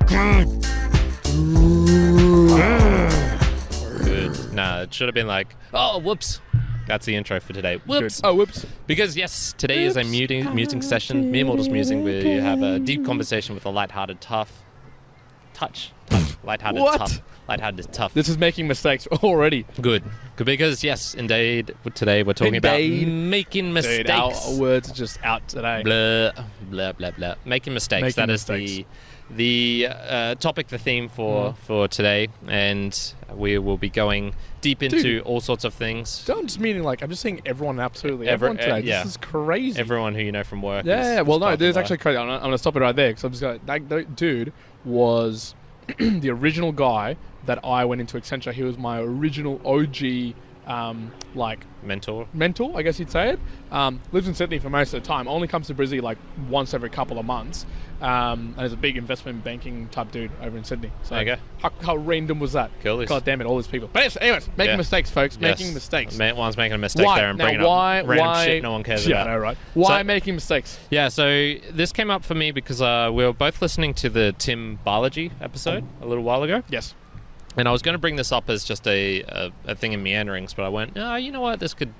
Good. Nah, it should have been like, oh, whoops. That's the intro for today. Whoops. Oh, whoops. Because, yes, today is a musing session, Mere Mortals Musing, where you have a deep conversation with a lighthearted touch. Lighthearted What? tough. Lighthearted tough. This is making mistakes already. Good. Because, yes, indeed, today we're talking about making mistakes. Dude, our words are just out today. Blah, blah, blah, blah. Making mistakes. That is the topic, the theme for today. And we will be going deep into all sorts of things. I'm just meaning, like, I'm just saying everyone, absolutely. Everyone today. Yeah. This is crazy. Everyone who you know from work. Yeah, well, no, this is actually crazy. I'm going to stop it right there because I'm just going to... That dude was the original guy that I went into Accenture. He was my original OG, mentor, I guess you'd say it. Lives in Sydney for most of the time. Only comes to Brizzy like once every couple of months. And is a big investment banking type dude over in Sydney. So okay. How random was that? Cool. God damn it, all these people. But anyways, making mistakes, folks. Yes. Making mistakes. One's making a mistake there and bringing up random shit no one cares about. Yeah, I know, right? Why making mistakes? Yeah, so this came up for me because we were both listening to the Tim Balaji episode a little while ago. Yes. And I was going to bring this up as just a thing in meanderings, but I went, you know what, this could...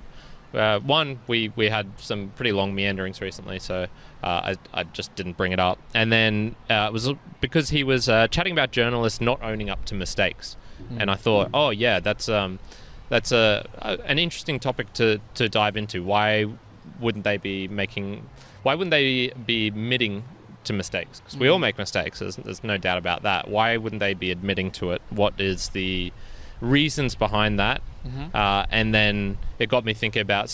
one, we had some pretty long meanderings recently, so I just didn't bring it up. And then it was because he was chatting about journalists not owning up to mistakes. And I thought, oh yeah, that's an interesting topic to dive into. Why wouldn't they be admitting to mistakes? Because we all make mistakes, there's no doubt about that. Why wouldn't they be admitting to it? What is the reasons behind that? And then it got me thinking about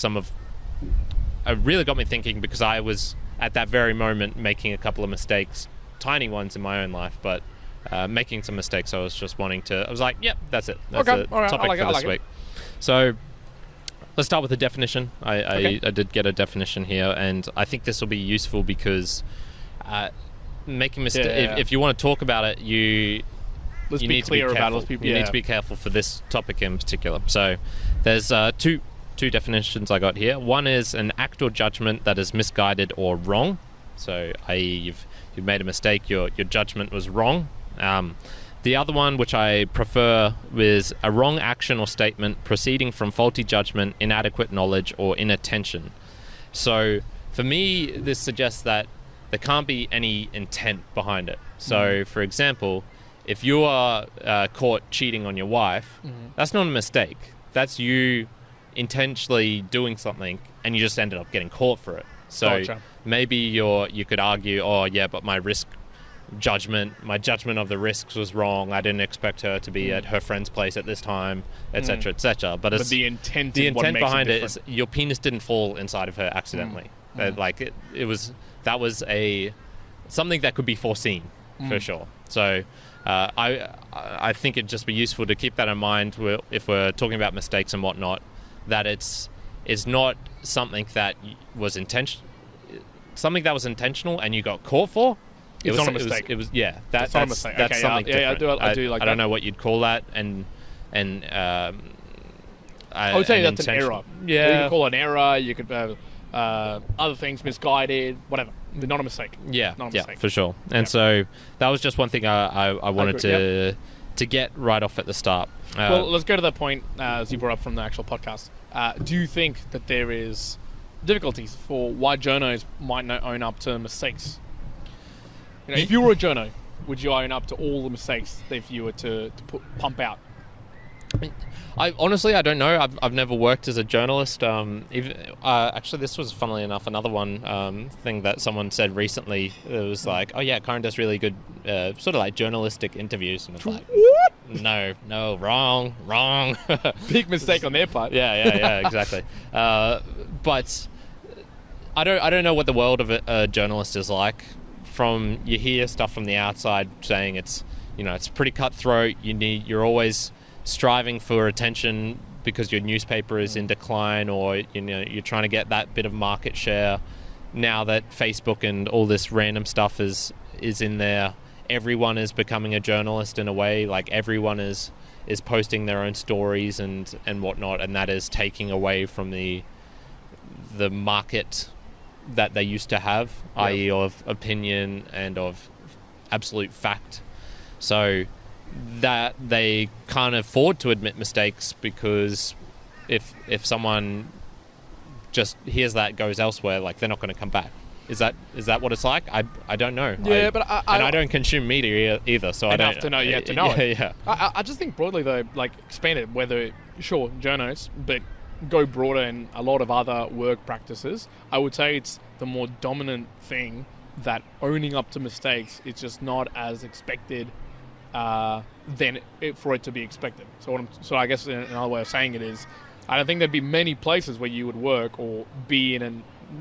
because I was at that very moment making a couple of mistakes, tiny ones in my own life, but making some mistakes. I was just I was like, yep, that's it. That's the topic for this week. So let's start with the definition. I did get a definition here, and I think this will be useful because making mistakes, if you want to talk about it, you need to be careful. You need to be careful for this topic in particular. So there's two definitions I got here. One is an act or judgment that is misguided or wrong. So i.e. you've made a mistake, your judgment was wrong. The other one, which I prefer, is a wrong action or statement proceeding from faulty judgment, inadequate knowledge, or inattention. So for me, this suggests that there can't be any intent behind it. So for example, if you are caught cheating on your wife, that's not a mistake. That's you intentionally doing something and you just ended up getting caught for it. So maybe you could argue, oh yeah, but my judgment of the risks was wrong. I didn't expect her to be at her friend's place at this time, etc., etc. But the intent behind it is your penis didn't fall inside of her accidentally. That was something that could be foreseen for sure. So I think it'd just be useful to keep that in mind if we're talking about mistakes and whatnot, that it's not something that was intentional and you got caught for. It's not a mistake. That's not a mistake. That's something different. I do like that. I don't know what you'd call that, and I would say that's an error. Yeah, you could call it an error. You could other things, misguided, whatever. Not a mistake. Yeah, not a mistake. For sure. And so that was just one thing I wanted to get right off at the start. Well, let's go to that point as you brought up from the actual podcast. Do you think that there is difficulties for why journos might not own up to mistakes? If you were a journo, would you own up to all the mistakes if you were to pump out? I don't know. I've never worked as a journalist. Actually, this was, funnily enough, another one thing that someone said recently. It was like, oh yeah, Karen does really good sort of like journalistic interviews, and it's like, what? No, wrong. Big mistake on their part. Yeah, exactly. But I don't know what the world of a journalist is like. You hear stuff from the outside saying it's pretty cutthroat. You're always striving for attention because your newspaper is in decline, or you're trying to get that bit of market share. Now that Facebook and all this random stuff is in there, everyone is becoming a journalist in a way. Like everyone is posting their own stories and whatnot, and that is taking away from the market that they used to have, i.e. of opinion and of absolute fact. So that they can't afford to admit mistakes, because if someone just hears that, goes elsewhere, like, they're not going to come back. Is that what it's like? I don't know. Yeah, but I don't consume media either, so I don't... Enough to know you have to know it. Yeah. I just think broadly, though, like, expand it, whether, sure, journos, but go broader in a lot of other work practices. I would say it's the more dominant thing that owning up to mistakes is just not as expected for it to be expected. So I guess another way of saying it is, I don't think there'd be many places where you would work or be in a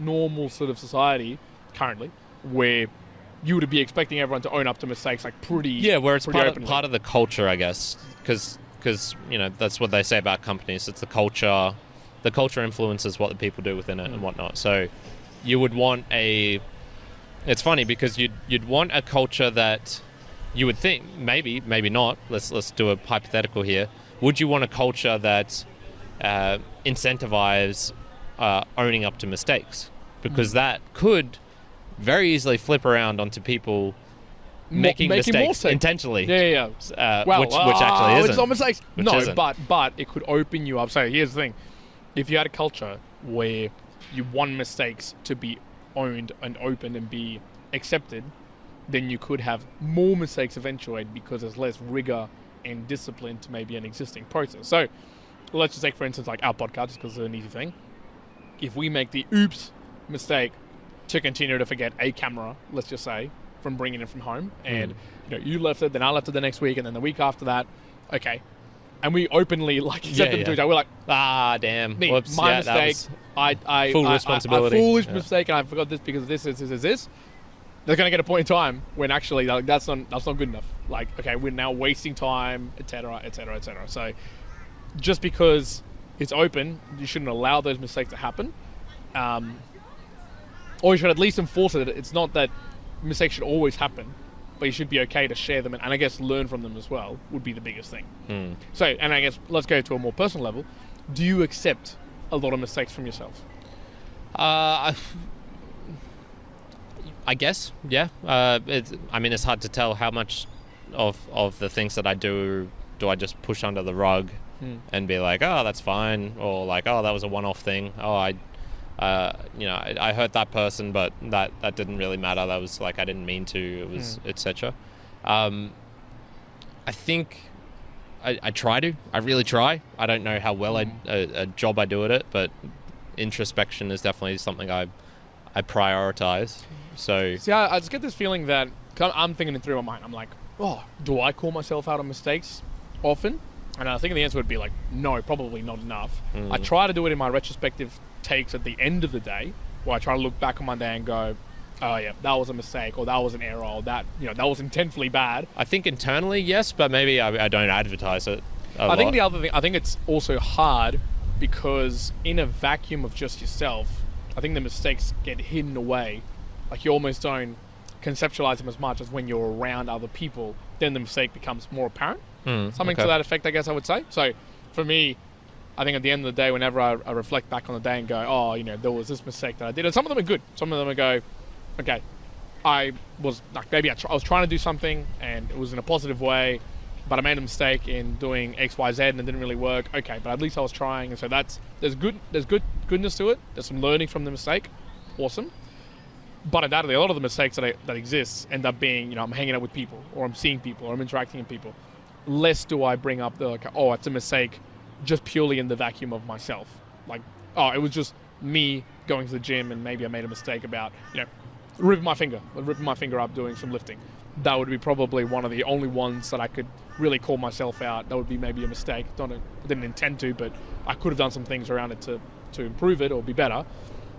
normal sort of society currently where you would be expecting everyone to own up to mistakes, like, pretty where it's openly. part of the culture, I guess, because that's what they say about companies. It's the culture. The culture influences what the people do within it and whatnot. So you would want it's funny because you'd want a culture that you would think, maybe not. Let's do a hypothetical here. Would you want a culture that incentivizes owning up to mistakes? Because that could very easily flip around onto people making mistakes intentionally. Yeah. Which actually isn't. It's not mistakes. No, but it could open you up. So here's the thing. If you had a culture where you want mistakes to be owned and open and be accepted, then you could have more mistakes eventuate because there's less rigor and discipline to maybe an existing process. So let's just take, for instance, like our podcast, just because it's an easy thing. If we make the oops mistake to continue to forget a camera, let's just say, from bringing it from home, and you left it, then I left it the next week, and then the week after that, okay, and we openly accept them to each other. We're like, damn, whoops, my mistake. I full responsibility. A foolish mistake, and I forgot this because of this. There's going to get a point in time when actually that's not good enough. Like, okay, we're now wasting time, etc., etc., etc. So just because it's open, you shouldn't allow those mistakes to happen, or you should at least enforce it. It's not that mistakes should always happen, but you should be okay to share them and I guess learn from them as well would be the biggest thing. So, and I guess let's go to a more personal level. Do you accept a lot of mistakes from yourself? I guess, yeah. It's hard to tell how much of the things that I do I just push under the rug and be like, oh, that's fine, or like, oh, that was a one-off thing. Oh, I hurt that person, but that didn't really matter. That was like, I didn't mean to. It was etc. I think I try to. I really try. I don't know how well a job I do at it, but introspection is definitely something I prioritize. So see, I just get this feeling that I'm thinking it through my mind. I'm like, oh, do I call myself out on mistakes often? And I think the answer would be like, no, probably not enough. I try to do it in my retrospective takes at the end of the day, where I try to look back on my day and go, oh yeah, that was a mistake, or that was an error, or that that was intensely bad. I think internally, yes, but maybe I don't advertise it a lot. think the other thing, I think it's also hard because in a vacuum of just yourself, I think the mistakes get hidden away. Like, you almost don't conceptualize them as much as when you're around other people, then the mistake becomes more apparent. Something to that effect, I guess I would say. So for me, I think at the end of the day, whenever I reflect back on the day and go, oh, there was this mistake that I did, and some of them are good. Some of them I go, okay, I was like, maybe I was trying to do something and it was in a positive way, but I made a mistake in doing X, Y, Z and it didn't really work. Okay, but at least I was trying, and so there's goodness to it. There's some learning from the mistake. Awesome. But undoubtedly, a lot of the mistakes that exist end up being, I'm hanging out with people, or I'm seeing people, or I'm interacting with people. Less do I bring up it's a mistake just purely in the vacuum of myself. Like, oh, it was just me going to the gym and maybe I made a mistake about, ripping my finger up doing some lifting. That would be probably one of the only ones that I could really call myself out. That would be maybe a mistake. I didn't intend to, but I could have done some things around it to improve it or be better.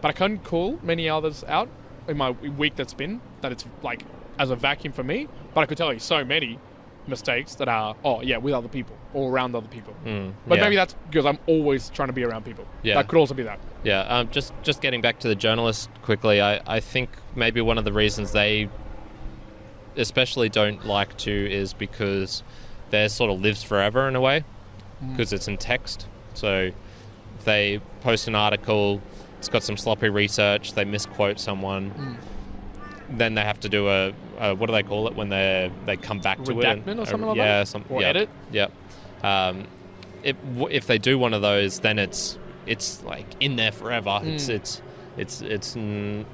But I couldn't call many others out in my week that it's like as a vacuum for me. But I could tell you so many mistakes that are with other people or around other people. But maybe that's because I'm always trying to be around people. That could also be that. Just getting back to the journalist quickly, I think maybe one of the reasons they especially don't like to is because theirs sort of lives forever in a way, because it's in text. So if they post an article, it's got some sloppy research, they misquote someone, then they have to do what do they call it when they come back to it? Redactment or something like that? Or edit? Yeah. If they do one of those, then it's like in there forever. It's you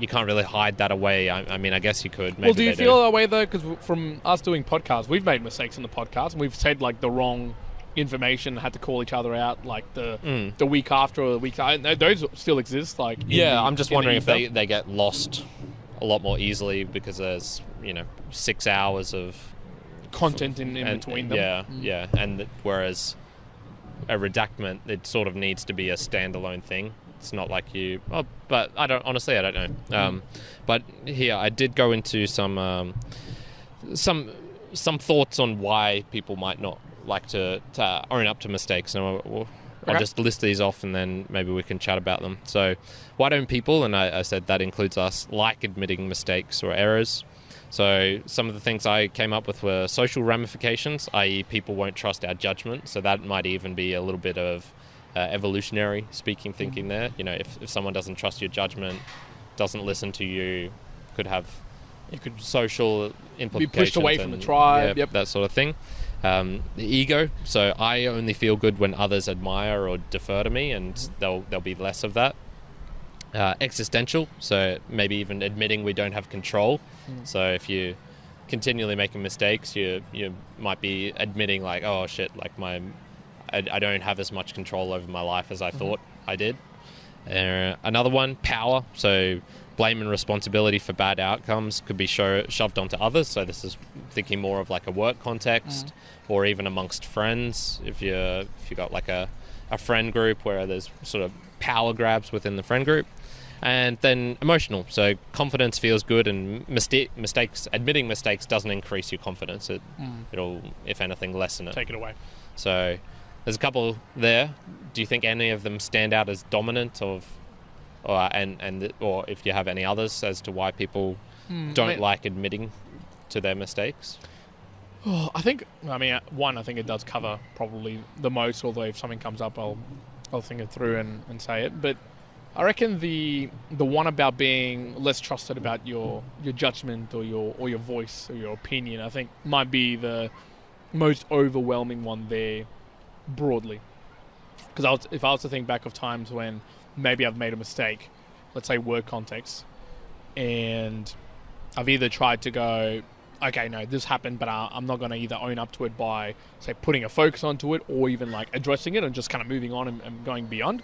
can't really hide that away. I mean, I guess you could. Maybe do you feel that way though? Because from us doing podcasts, we've made mistakes in the podcast, and we've said like the wrong information, had to call each other out like the week after or the week after. Those still exist. Like I'm just wondering if they get lost a lot more easily because there's 6 hours of content in between them. Yeah, and whereas a redactment, it sort of needs to be a standalone thing. It's not like but I don't know. But here I did go into some thoughts on why people might not like to own up to mistakes, and I'll just list these off and then maybe we can chat about them. So why don't people, and I said that includes us, like admitting mistakes or errors? So some of the things I came up with were social ramifications, i.e. people won't trust our judgment. So that might even be a little bit of evolutionary speaking thinking there. If someone doesn't trust your judgment, doesn't listen to you, could have social implications. Be pushed away from the tribe. Yep, that sort of thing. The ego. So I only feel good when others admire or defer to me, and there'll be less of that. Existential. So maybe even admitting we don't have control. So if you continually making mistakes, you might be admitting like, oh shit, like I don't have as much control over my life as I thought I did. Another one, power. So blame and responsibility for bad outcomes could be shoved onto others. So this is thinking more of like a work context or even amongst friends. If you got like a friend group where there's sort of power grabs within the friend group. And then emotional. So confidence feels good, and admitting mistakes doesn't increase your confidence. It'll, if anything, lessen it. Take it away. So there's a couple there. Do you think any of them stand out as dominant or if you have any others as to why people don't like admitting to their mistakes? I think it does cover probably the most, although if something comes up, I'll think it through and say it. But I reckon the one about being less trusted about your judgment or your voice or your opinion, I think might be the most overwhelming one there broadly. Because if I was to think back of times when maybe I've made a mistake, let's say work context, and I've either tried to go, okay, no, this happened, but I'm not going to either own up to it by, say, putting a focus onto it or even like addressing it and just kind of moving on and going beyond.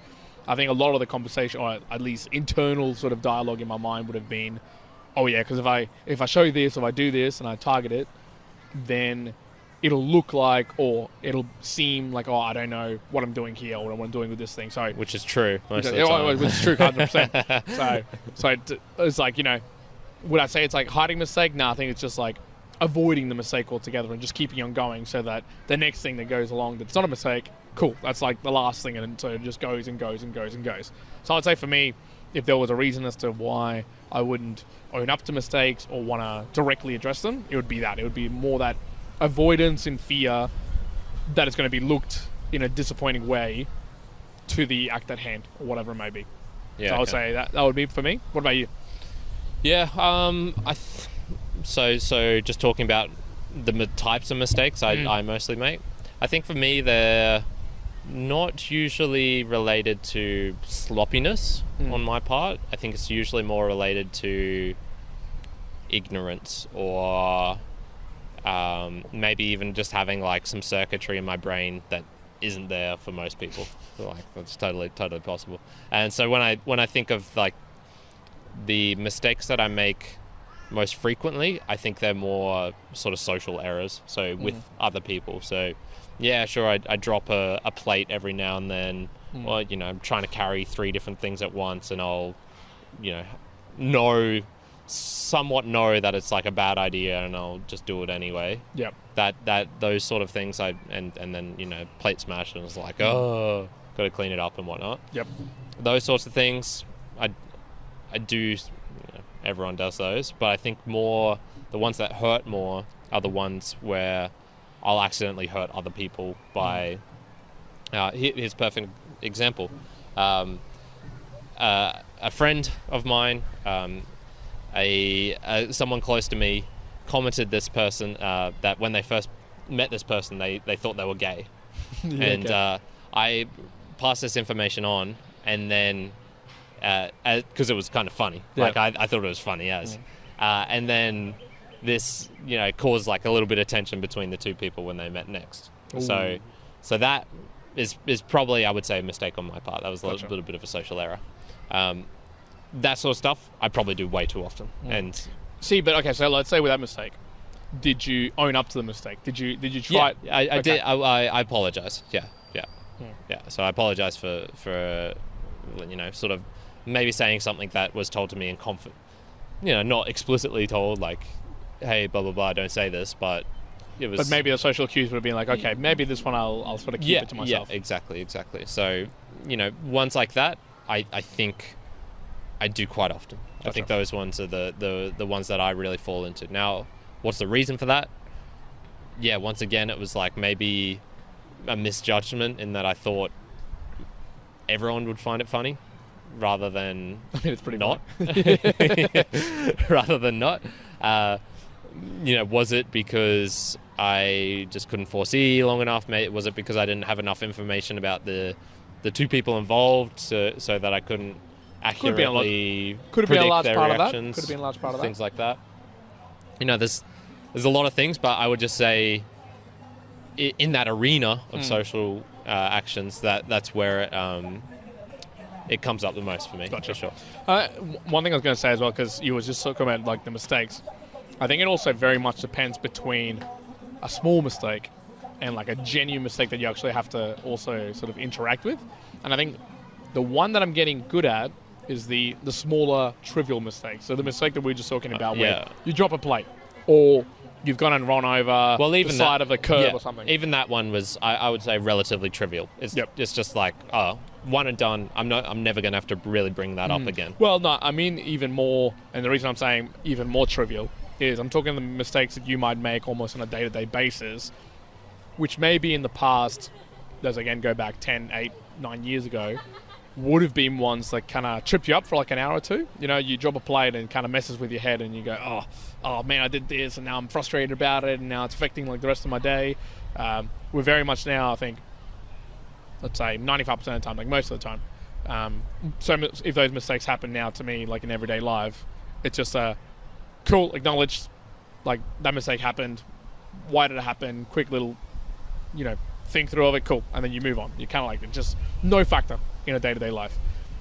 I think a lot of the conversation, or at least internal sort of dialogue in my mind, would have been, oh yeah, because if I show this, if I do this and I target it, then it'll look like, or it'll seem like, oh, I don't know what I'm doing here or what I'm doing with this thing. So which is true. Which is true, 100%. So it's like, would I say it's like hiding mistake? No, I think it's just like avoiding the mistake altogether and just keeping on going so that the next thing that goes along that's not a mistake, cool, that's like the last thing, and so it just goes and goes and goes and goes. So I'd say for me, if there was a reason as to why I wouldn't own up to mistakes or want to directly address them, it would be that. It would be more that avoidance and fear that it's going to be looked in a disappointing way to the act at hand or whatever it may be. Yeah, so I would say that would be for me. What about you? Yeah, so just talking about the types of mistakes I mostly make. I think for me they're not usually related to sloppiness on my part. I think it's usually more related to ignorance or maybe even just having like some circuitry in my brain that isn't there for most people. Like that's totally possible. And so when I think of like the mistakes that I make most frequently, I think they're more sort of social errors. So with other people. So yeah, sure, I drop a plate every now and then. Or, I'm trying to carry 3 different things at once, and I'll, somewhat know that it's like a bad idea, and I'll just do it anyway. Yep. That those sort of things, and then plate smash, and it's like, oh, got to clean it up and whatnot. Yep. Those sorts of things, I do. Everyone does those, but I think more the ones that hurt more are the ones where I'll accidentally hurt other people by. Here's a perfect example. A friend of mine, someone close to me commented this person that when they first met this person, they thought they were gay. I passed this information on, and then because it was kind of funny, like I thought it was funny and then this caused like a little bit of tension between the two people when they met next. Ooh. So that is probably, I would say, a mistake on my part. That was a little bit of a social error. That sort of stuff I probably do way too often. And see, but okay, so let's say with that mistake, did you own up to the mistake? Did you try? Yeah, I did. I apologize. Yeah. So I apologize for sort of maybe saying something that was told to me in comfort. Not explicitly told like, hey, blah blah blah, don't say this, but it was. But maybe the social cues would have been like, okay, maybe this one I'll sort of keep it to myself. Yeah, exactly. So ones like that, I think I do quite often. Gotcha. I think those ones are the ones that I really fall into. Now, what's the reason for that? Yeah, once again, it was like maybe a misjudgment in that I thought everyone would find it funny rather than it's pretty not. Rather than not. Was it because I just couldn't foresee long enough? Was it because I didn't have enough information about the two people involved so that I couldn't accurately predict their reactions? Could have been a large part of that. Things like that. There's a lot of things, but I would just say in that arena of social actions, that's where it comes up the most for me. Gotcha. For sure. One thing I was going to say as well, because you were just talking about like the mistakes, I think it also very much depends between a small mistake and like a genuine mistake that you actually have to also sort of interact with. And I think the one that I'm getting good at is the smaller trivial mistakes. So the mistake that we were just talking about where you drop a plate or you've gone and run over the side of a curb or something. Even that one was, I would say, relatively trivial. It's just like, one and done. I'm never going to have to really bring that up again. Well, no, I mean even more, and the reason I'm saying even more trivial is I'm talking the mistakes that you might make almost on a day-to-day basis, which maybe in the past, let's again go back 10, 8, 9 years ago, would have been ones that kind of trip you up for like an hour or two. You drop a plate and kind of messes with your head and you go, oh man, I did this and now I'm frustrated about it and now it's affecting like the rest of my day. We're very much now, I think, let's say 95% of the time, like most of the time. So if those mistakes happen now to me, like in everyday life, it's just cool, acknowledge, like that mistake happened. Why did it happen? Quick little, think through of it, cool. And then you move on. You kind of like, just no factor in a day-to-day life.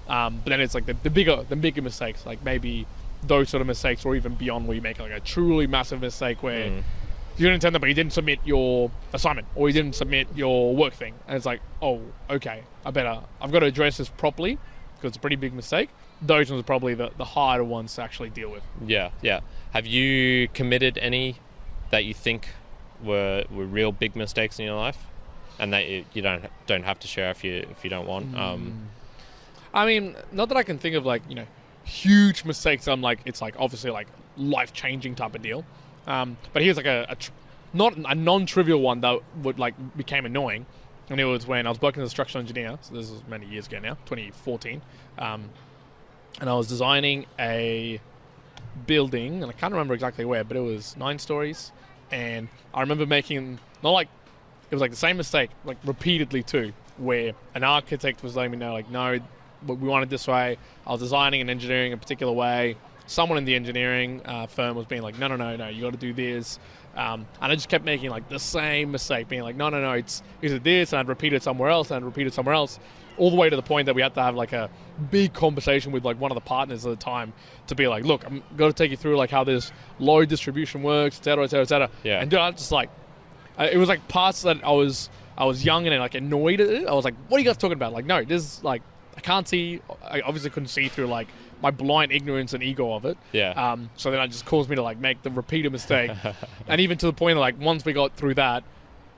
But then it's like the bigger mistakes, like maybe those sort of mistakes or even beyond where you make like a truly massive mistake where you didn't intend them, but you didn't submit your assignment or you didn't submit your work thing. And it's like, oh, okay, I've got to address this properly because it's a pretty big mistake. Those ones are probably the harder ones to actually deal with. Yeah. Have you committed any that you think were real big mistakes in your life? And that you don't have to share if you don't want. I mean, not that I can think of like huge mistakes. I'm like it's like obviously like life changing type of deal. But here's like not a non-trivial one that would like became annoying, and it was when I was working as a structural engineer. So this was many years ago now, 2014, and I was designing a building, and I can't remember exactly where, but it was 9 stories, and I remember making it was like the same mistake, like repeatedly too, where an architect was letting me know, like, no, we want it this way. I was designing and engineering a particular way. Someone in the engineering firm was being like, no, you got to do this. And I just kept making like the same mistake, being like, no, it's this, and I'd repeat it somewhere else, all the way to the point that we had to have like a big conversation with like one of the partners at the time to be like, look, I'm going to take you through like how this load distribution works, et cetera. Yeah. And I just like, it was like parts that I was young and like annoyed at it. I was like, what are you guys talking about? Like, no, this is like, I can't see, I obviously couldn't see through like my blind ignorance and ego of it. Yeah. So then it just caused me to like make the repeated mistake. And even to the point of like, once we got through that,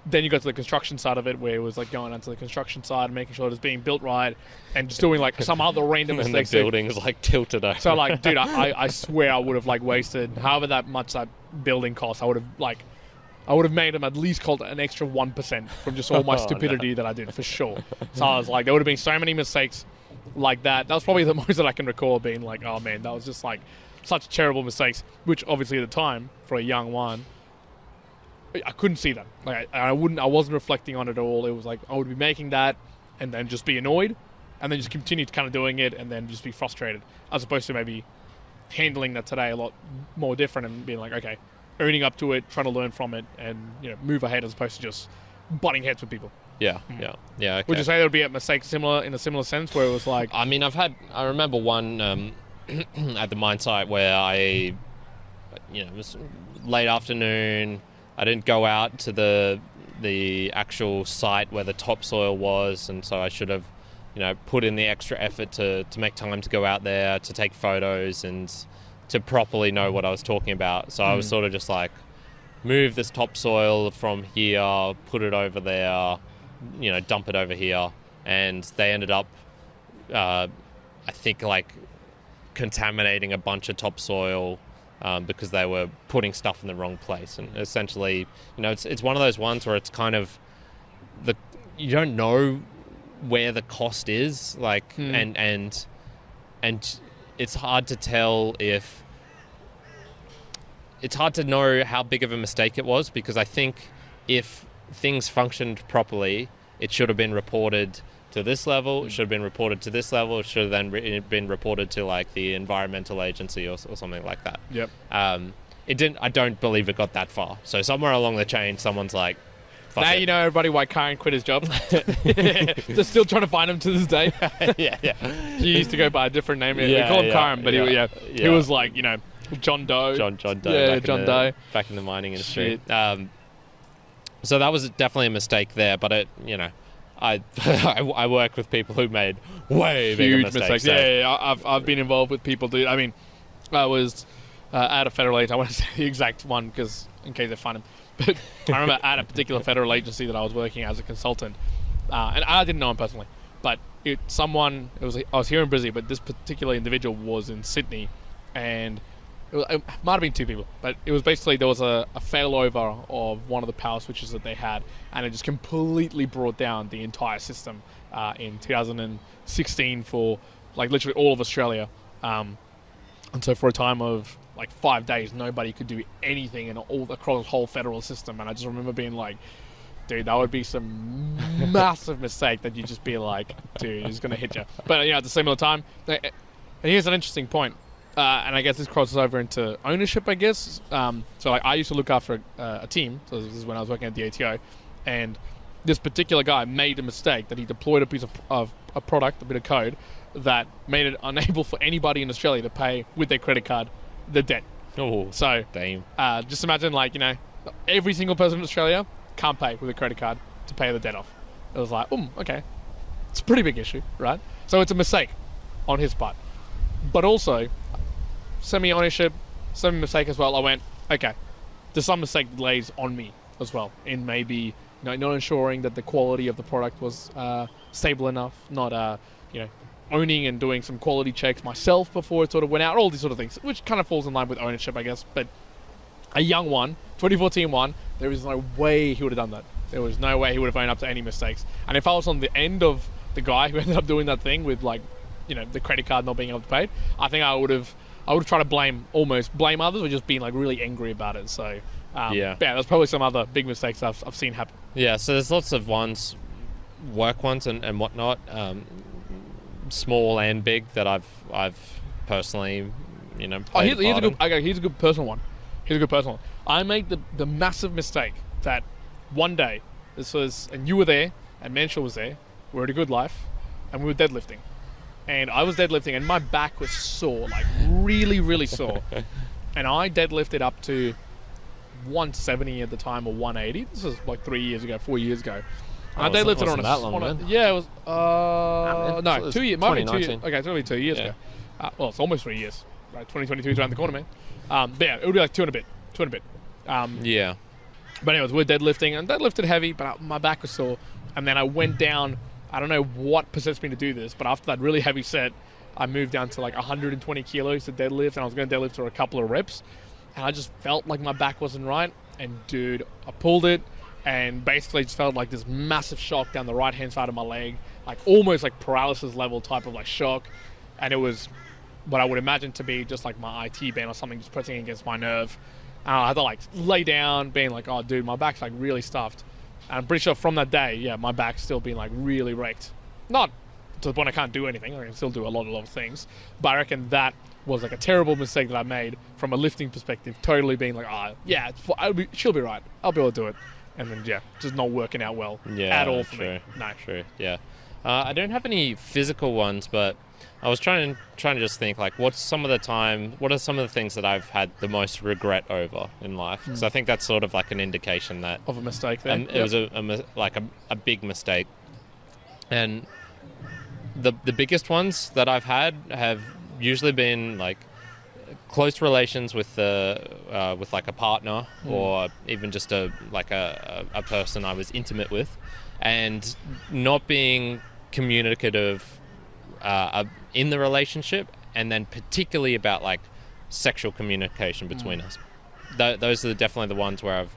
then you got to the construction side of it where it was like going onto the construction side and making sure it was being built right and just doing like some other random mistakes. And the building is like tilted over. So like, dude, I swear I would have like wasted however that much that building cost. I would have made them at least called an extra 1% from just all my stupidity that I did, for sure. So I was like, there would have been so many mistakes like that. That was probably the most that I can recall being like, oh man, that was just like such terrible mistakes, which obviously at the time, for a young one, I couldn't see them. Like I wasn't reflecting on it at all. It was like I would be making that and then just be annoyed and then just continue to kind of doing it and then just be frustrated, as opposed to maybe handling that today a lot more different and being like, okay, owning up to it, trying to learn from it and, you know, move ahead as opposed to just butting heads with people. Yeah. Okay. Would you say there would be a mistake in a similar sense where it was like... I mean, I remember one at the mine site where it was late afternoon. I didn't go out to the actual site where the topsoil was, and so I should have, put in the extra effort to make time to go out there, to take photos and to properly know what I was talking about. So I was sort of just like, move this topsoil from here, put it over there, dump it over here. And they ended up, I think, like contaminating a bunch of topsoil because they were putting stuff in the wrong place. And essentially, it's one of those ones where it's kind of you don't know where the cost is, like, and it's hard to tell if it's hard to know how big of a mistake it was, because I think if things functioned properly, it should have been reported to this level, it should have been reported to this level, it should have then been reported to like the environmental agency or something like that. Yep. It didn't. I don't believe it got that far. So somewhere along the chain, someone's like, now you know everybody why Karen quit his job. They're still trying to find him to this day. Yeah. He used to go by a different name. We call him Karen, but he was like, John Doe. John Doe. Yeah, John Doe. Back in the mining industry. So that was definitely a mistake there, but I work with people who made way bigger mistakes. So. Yeah, I've been involved with people. I mean, I was at a federal agency. I want to say the exact one because in case they find him. But I remember at a particular federal agency that I was working as a consultant, and I didn't know him personally, but I was here in Brisbane, but this particular individual was in Sydney, and it might have been two people, but it was basically there was a failover of one of the power switches that they had, and it just completely brought down the entire system in 2016 for like literally all of Australia. And so for a time of like 5 days, nobody could do anything in across the whole federal system. And I just remember being like, dude, that would be some massive mistake that you'd just be like, dude, it's going to hit you. But at the similar time, and here's an interesting point. And I guess this crosses over into ownership, I guess. So like I used to look after a team. So this is when I was working at the ATO. And this particular guy made a mistake that he deployed a piece of a product, a bit of code, that made it unable for anybody in Australia to pay with their credit card the debt. Oh, so damn. Just imagine every single person in Australia can't pay with a credit card to pay the debt off. It was like, okay. It's a pretty big issue, right? So it's a mistake on his part. But also, semi-ownership, semi-mistake as well. I went, okay, there's some mistake that lays on me as well in maybe not ensuring that the quality of the product was stable enough, not owning and doing some quality checks myself before it sort of went out, all these sort of things, which kind of falls in line with ownership, I guess. But a young one, 2014 one, there is no way he would have done that. There was no way he would have owned up to any mistakes. And if I was on the end of the guy who ended up doing that thing with the credit card not being able to pay, I think I would have tried to blame others or just being like really angry about it. So there's probably some other big mistakes I've seen happen. Yeah, so there's lots of ones, work ones and whatnot, small and big, that I've personally here's a good personal one. I made the massive mistake that one day, and you were there and Manshall was there, we're at a good life, and we were deadlifting. And I was deadlifting and my back was sore, like really, really sore. And I deadlifted up to 170 at the time, or 180. This was like 4 years ago. I deadlifted on it was 2 years. Might be 2 years. Okay, it's only 2 years ago. Well, it's almost 3 years. Right, 2022 is around the corner, man. It would be like two and a bit. But anyways, we're deadlifting, and deadlifted heavy, but my back was sore. And then I went down. I don't know what possessed me to do this, but after that really heavy set, I moved down to like 120 kilos to deadlift, and I was going to deadlift for a couple of reps, and I just felt like my back wasn't right. And dude, I pulled it, and basically just felt like this massive shock down the right hand side of my leg, like almost like paralysis level type of like shock, and it was what I would imagine to be just like my IT band or something just pressing against my nerve. I had to like lay down, being like, oh dude, my back's like really stuffed. And I'm pretty sure from that day, yeah, my back's still been like really wrecked. Not to the point I can't do anything. I can still do a lot of things. But I reckon that was like a terrible mistake that I made from a lifting perspective. Totally being like, yeah, she'll be right. I'll be able to do it. And then, yeah, just not working out well at all for me. No. True, yeah. I don't have any physical ones, but I was trying to just think, like, what are some of the things that I've had the most regret over in life? Because I think that's sort of like an indication that... Of a mistake then. It was a big mistake. And the biggest ones that I've had have usually been, like, close relations with like a partner or even just a person I was intimate with, and not being communicative in the relationship, and then particularly about like sexual communication between us. Those are definitely the ones where I've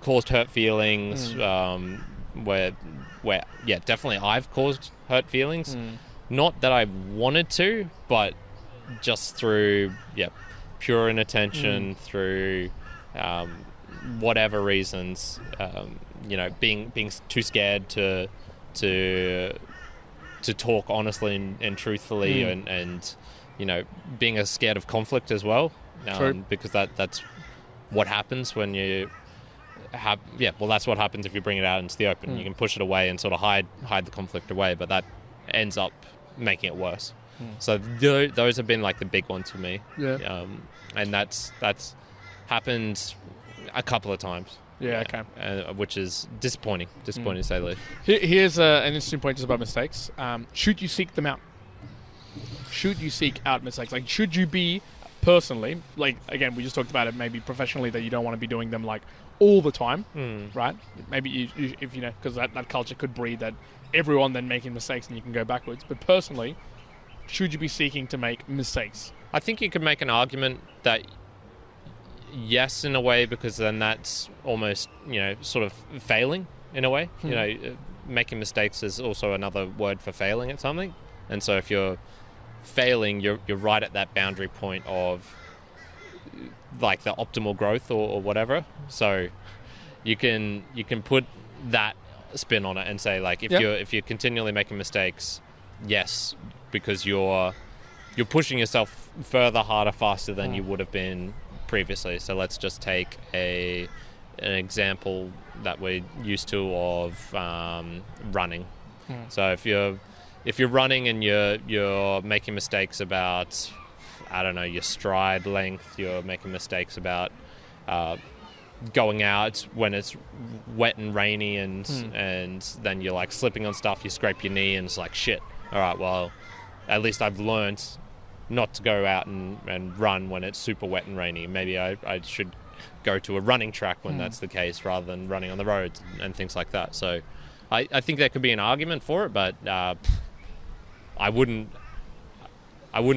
caused hurt feelings, where definitely I've caused hurt feelings, not that I wanted to, but just through pure inattention, through whatever reasons, being too scared to talk honestly and truthfully, and being scared of conflict as well, because that's what happens when you have that's what happens if you bring it out into the open. You can push it away and sort of hide the conflict away, but that ends up making it worse. So those have been like the big ones for me. And that's happened a couple of times. Which is disappointing to say the least. Here's an interesting point just about mistakes. Should you seek them out? Should you seek out mistakes? Like, should you be personally, like, again, we just talked about it, maybe professionally, that you don't want to be doing them like all the time, right? Maybe you if because that culture could breed that everyone then making mistakes and you can go backwards. But personally, should you be seeking to make mistakes? I think you could make an argument that yes, in a way, because then that's almost, sort of failing in a way. Making mistakes is also another word for failing at something. And so if you're failing, you're right at that boundary point of like the optimal growth or whatever. So you can put that spin on it and say, like, if you're continually making mistakes, yes, because you're pushing yourself further, harder, faster than you would have been previously. So let's just take an example that we're used to of running. So if you're running and you're making mistakes about, I don't know, your stride length, you're making mistakes about going out when it's wet and rainy, and then you're like slipping on stuff, you scrape your knee, and it's like, shit, all right, well, at least I've learned not to go out and run when it's super wet and rainy. Maybe I should go to a running track when that's the case, rather than running on the roads and things like that. So I think there could be an argument for it, but I wouldn't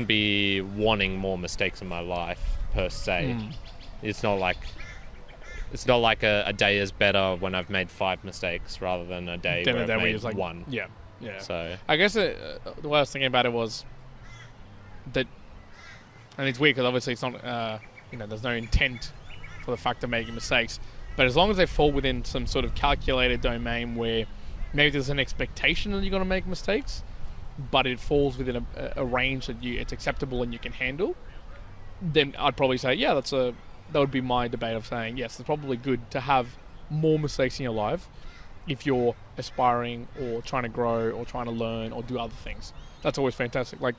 be wanting more mistakes in my life per se. It's not like a day is better when I've made 5 mistakes rather than a day where I've made like 1. Yeah. So I guess the way I was thinking about it was that, and it's weird because obviously it's not, there's no intent for the fact of making mistakes, but as long as they fall within some sort of calculated domain where maybe there's an expectation that you're going to make mistakes, but it falls within a range that it's acceptable and you can handle, then I'd probably say, that would be my debate of saying, yes, it's probably good to have more mistakes in your life if you're aspiring or trying to grow or trying to learn or do other things. That's always fantastic. Like,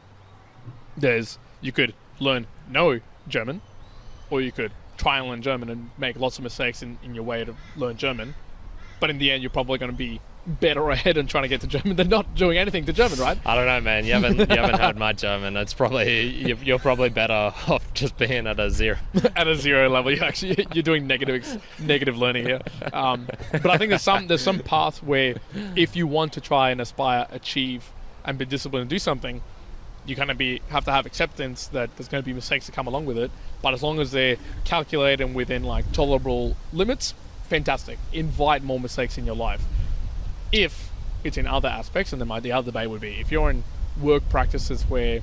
you could learn no German, or you could try and learn German and make lots of mistakes in your way to learn German, but in the end you're probably going to be better ahead and trying to get to German than not doing anything to German, right? I don't know, man. You haven't heard my German. It's probably you're probably better off just being at a 0. At a 0 level, you're doing negative learning here. But I think there's some path where if you want to try and aspire, achieve, and be disciplined and do something, you kind of have to have acceptance that there's going to be mistakes that come along with it. But as long as they're calculated and within like tolerable limits, fantastic. Invite more mistakes in your life. If it's in other aspects, and then the other debate would be if you're in work practices where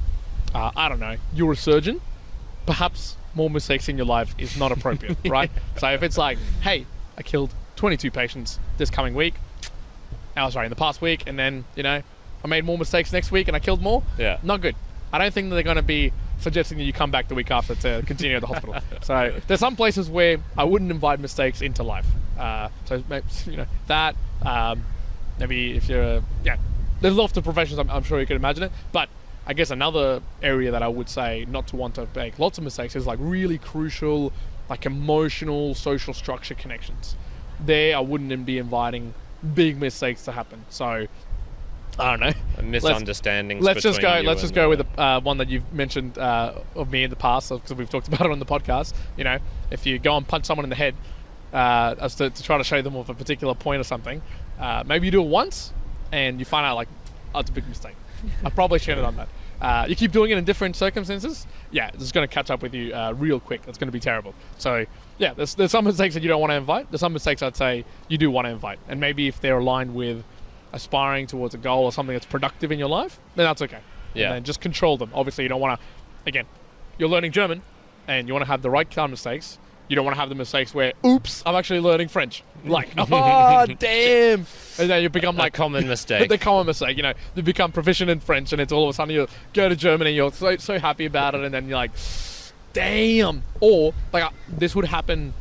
I don't know, you're a surgeon, perhaps more mistakes in your life is not appropriate, right? So if it's like, hey, I killed 22 patients this coming week, in the past week, and then, I made more mistakes next week and I killed more, not good. I don't think that they're going to be suggesting that you come back the week after to continue at the hospital. So there's some places where I wouldn't invite mistakes into life. So maybe, that, maybe if you're, there's lots of professions, I'm sure you can imagine it, but I guess another area that I would say not to want to make lots of mistakes is like really crucial, like emotional, social structure connections. There, I wouldn't be inviting big mistakes to happen. So, I don't know. Misunderstandings. Let's just go with the one that you've mentioned of me in the past, because we've talked about it on the podcast. If you go and punch someone in the head as to try to show them off a particular point or something, maybe you do it once and you find out like, oh, it's a big mistake. I probably shouldn't have done that. You keep doing it in different circumstances, it's going to catch up with you real quick. It's going to be terrible. So, there's some mistakes that you don't want to invite. There's some mistakes I'd say you do want to invite. And maybe if they're aligned with aspiring towards a goal or something that's productive in your life, then that's okay. Yeah. And then just control them. Obviously, you don't want to, again, you're learning German and you want to have the right kind of mistakes. You don't want to have the mistakes where, oops, I'm actually learning French. Like, oh, damn. And then you become like... A common mistake. The common mistake, you become proficient in French and it's all of a sudden you go to Germany and you're so happy about it and then you're like, damn. Or, like, this would happen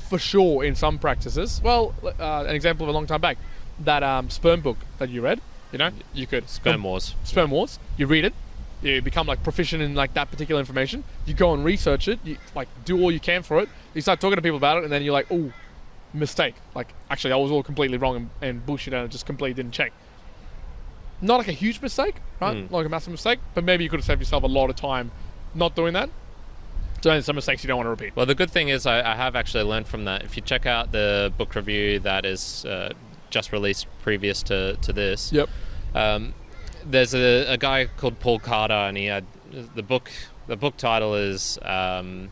for sure in some practices. Well, an example of a long time back, that sperm book that you read, you could... Sperm Wars. Sperm Wars. You read it. You become like proficient in like that particular information. You go and research it. You like do all you can for it. You start talking to people about it, and then you're like, "Oh, mistake! Like actually, I was all completely wrong and bullshit, and I just completely didn't check." Not like a huge mistake, right? Not like a massive mistake, but maybe you could have saved yourself a lot of time not doing that. So there's some mistakes you don't want to repeat. Well, the good thing is I have actually learned from that. If you check out the book review that is just released previous to this, there's a guy called Paul Carter, and he had the book title is Don't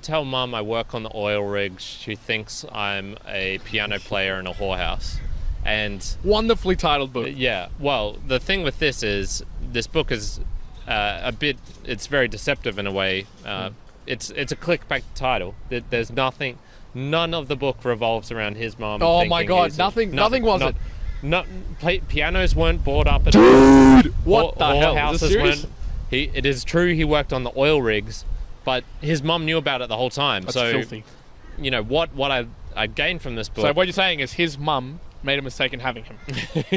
Tell Mum I Work on the Oil Rig. She thinks I'm a piano player in a whorehouse. And wonderfully titled book. Yeah. Well, the thing with this is this book is it's very deceptive in a way. It's a clickbait title. There's nothing. None of the book revolves around his mum. Oh my god! Nothing was it. Pianos weren't bought up at dude. What the hell? Is this serious? It is true he worked on the oil rigs, but his mum knew about it the whole time. That's so filthy. What I gained from this book. So what you're saying is his mum made a mistake in having him.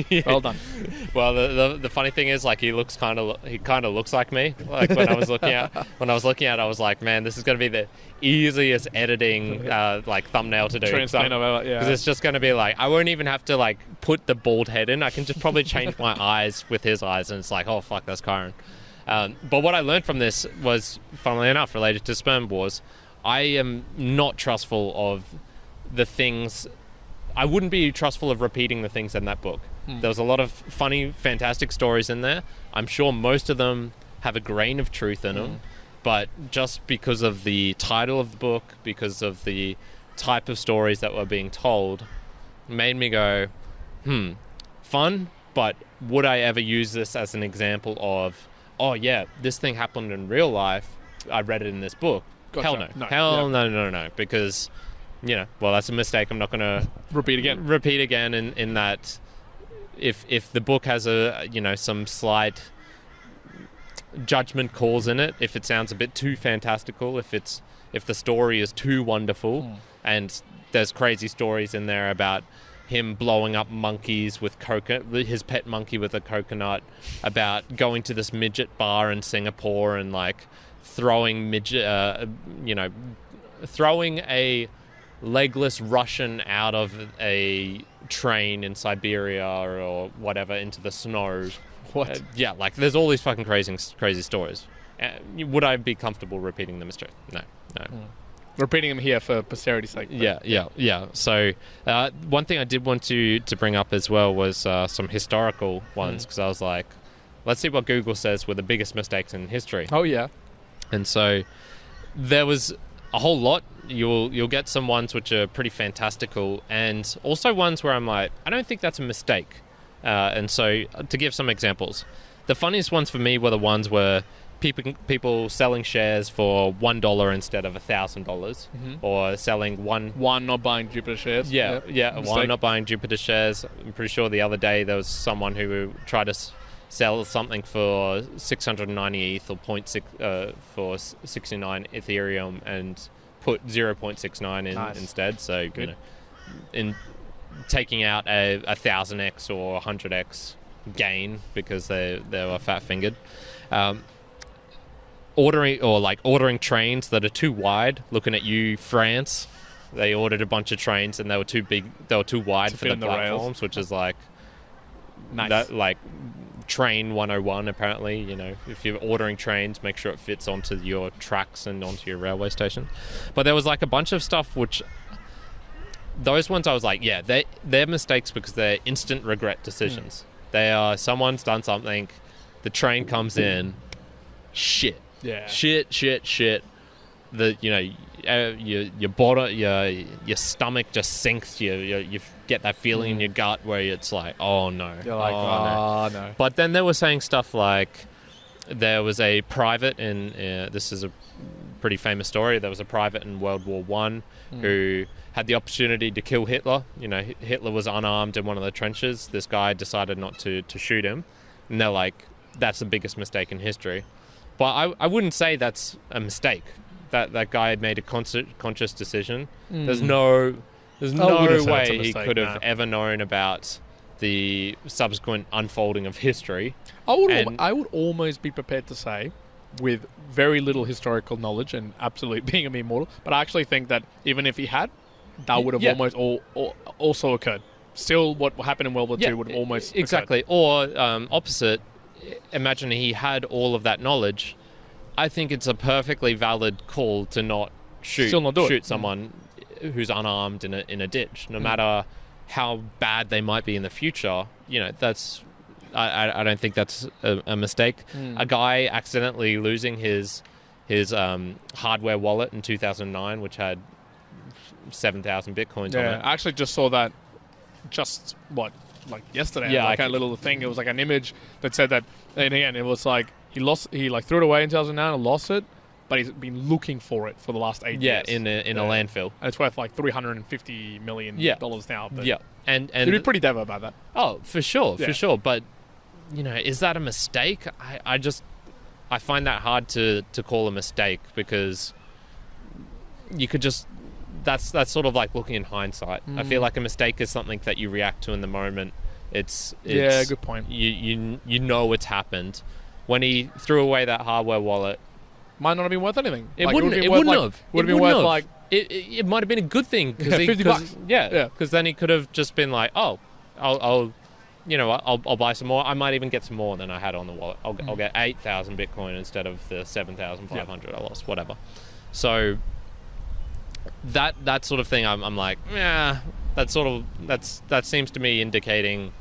Yeah. Well done. Well, the funny thing is, like, he kind of looks like me. Like when I was looking at it, I was like, man, this is going to be the easiest editing like thumbnail to do. Because it's just going to be like, I won't even have to like put the bald head in. I can just probably change my eyes with his eyes, and it's like, oh fuck, that's Kyron. But what I learned from this was, funnily enough, related to Sperm Wars. I am not trustful of the things. I wouldn't be trustful of repeating the things in that book. There was a lot of funny, fantastic stories in there. I'm sure most of them have a grain of truth in them, but just because of the title of the book, because of the type of stories that were being told, made me go, fun, but would I ever use this as an example of, oh yeah, this thing happened in real life, I read it in this book. Gotcha. Hell no. No, because... well, that's a mistake. I'm not going to repeat again in that if the book has some slight judgment calls in it, if it sounds a bit too fantastical, if the story is too wonderful, and there's crazy stories in there about him blowing up monkeys with his pet monkey with a coconut, about going to this midget bar in Singapore and like throwing a legless Russian out of a train in Siberia or whatever into the snow. What? Like there's all these fucking crazy stories. Would I be comfortable repeating them as true? No. Repeating them here for posterity's sake. Yeah. So one thing I did want to bring up as well was some historical ones, because I was like, let's see what Google says were the biggest mistakes in history. Oh yeah. And so there was a whole lot. You'll get some ones which are pretty fantastical, and also ones where I'm like, I don't think that's a mistake. And so to give some examples, the funniest ones for me were the ones where people selling shares for $1 instead of $1,000, or selling one not buying Jupiter shares. One not buying Jupiter shares. I'm pretty sure the other day there was someone who tried to sell something for 690 ETH or 0.6 for 69 Ethereum and put 0.69 in instead. So in taking out a 1000x or 100x gain because they were fat fingered. Ordering trains that are too wide. Looking at you, France. They ordered a bunch of trains and they were too big. They were too wide for the platforms, which is like train 101. Apparently, if you're ordering trains, make sure it fits onto your tracks and onto your railway station. But there was like a bunch of stuff which. Those ones I was like, yeah, they're mistakes because they're instant regret decisions. They are someone's done something, the train comes in, shit. Yeah. Shit. Your bottom, your stomach just sinks. You get that feeling in your gut where it's like, oh no. You're like, oh no. But then they were saying stuff like, there was a private in this is a pretty famous story. There was a private in World War I who had the opportunity to kill Hitler. Hitler was unarmed in one of the trenches. This guy decided not to shoot him, and they're like, that's the biggest mistake in history. But I wouldn't say that's a mistake. That guy made a conscious decision. There's no way he could have ever known about the subsequent unfolding of history. I would almost be prepared to say, with very little historical knowledge and absolutely being a mere mortal, but I actually think that even if he had, that would have almost also occurred. Still, what happened in World War II would have almost exactly. occurred. Or opposite, imagine he had all of that knowledge. I think it's a perfectly valid call to not shoot someone who's unarmed in a ditch, no matter how bad they might be in the future. That's I don't think that's a mistake. A guy accidentally losing his hardware wallet in 2009, which had 7,000 bitcoins on it. I actually just saw that yesterday. Yeah, a little thing. It was like an image that said that, and again, it was like he threw it away in 2009 and lost it, but he's been looking for it for the last 8 years. In a landfill. And it's worth like $350 million now. But and you'd be pretty devil about that. Oh, for sure. But is that a mistake? I find that hard to call a mistake, because you could just that's sort of like looking in hindsight. I feel like a mistake is something that you react to in the moment. It's good point. You know it's happened. When he threw away that hardware wallet, might not have been worth anything. It wouldn't have. Would have been worth like it might have been a good thing, because $50. Because then he could have just been like, oh, I'll buy some more. I might even get some more than I had on the wallet. I'll get 8,000 Bitcoin instead of the 7,500 I lost. Whatever. So that sort of thing, I'm like, that seems to me indicating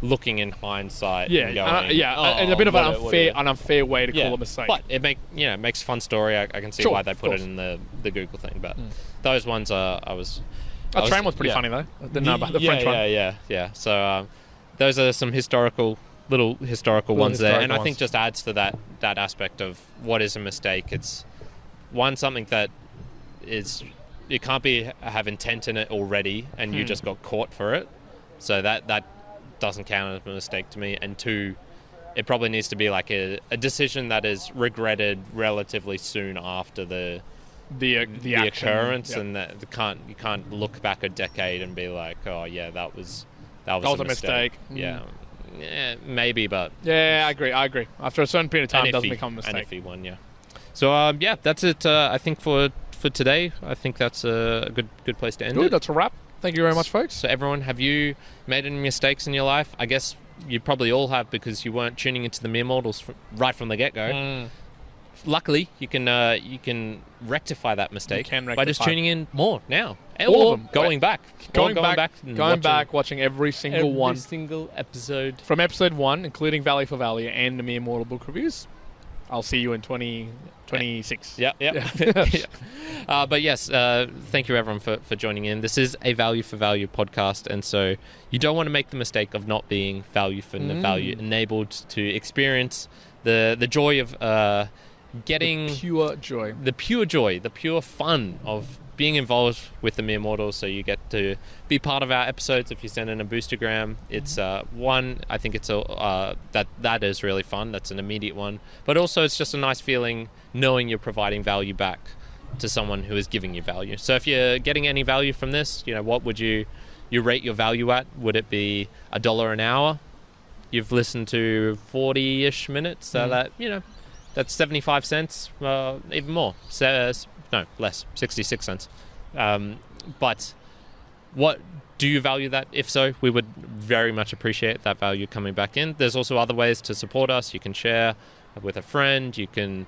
looking in hindsight. And going, and a bit of an unfair way to call a mistake. But it makes a fun story. I can see why they put it in the Google thing. But those ones That train was pretty funny though. I didn't know about the French one. Yeah. So those are some historical ones there, and I think just adds to that aspect of what is a mistake. It's something that is, it can't have intent in it already, and you just got caught for it. So that doesn't count as a mistake to me. And two, it probably needs to be like a decision that is regretted relatively soon after the occurrence, and that you can't look back a decade and be like, oh yeah, that was a mistake. Yeah, maybe, but I agree. After a certain period of time, it doesn't become a mistake. An iffy one, yeah. So that's it. I think for today, I think that's a good place to end it. That's a wrap. Thank you very much, folks. So everyone, have you made any mistakes in your life? I guess you probably all have, because you weren't tuning into the mere mortals right from the get-go. Luckily, you can rectify that mistake by just tuning in more now. All of them. Going back, watching every single episode from episode 1, including Valley for Valley and the Mere Mortal book reviews. I'll see you in 2026. Yeah. But yes, thank you everyone for joining in. This is a value for value podcast, and so you don't want to make the mistake of not being value for value enabled to experience the joy of getting the pure joy, the pure fun of being involved with the Mere Mortals. So you get to be part of our episodes if you send in a boostergram. It's I think it's that is really fun. That's an immediate one, but also it's just a nice feeling knowing you're providing value back to someone who is giving you value. So if you're getting any value from this, what would you rate your value at? Would it be $1 an hour? You've listened to 40-ish minutes, so that's 75 cents, even more. No, less, 66 cents. But what do you value that? If so, we would very much appreciate that value coming back in. There's also other ways to support us. You can share with a friend. You can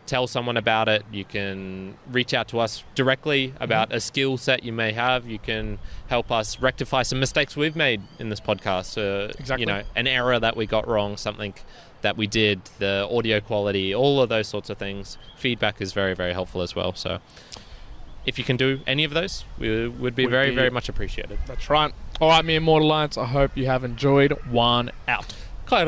tell someone about it. You can reach out to us directly about a skill set you may have. You can help us rectify some mistakes we've made in this podcast. Exactly. An error that we got wrong, something that we did, the audio quality, all of those sorts of things. Feedback is very, very helpful as well. So if you can do any of those, we would be very, very much appreciated. That's right. All right, Mere Mortalites, I hope you have enjoyed. One out. Good.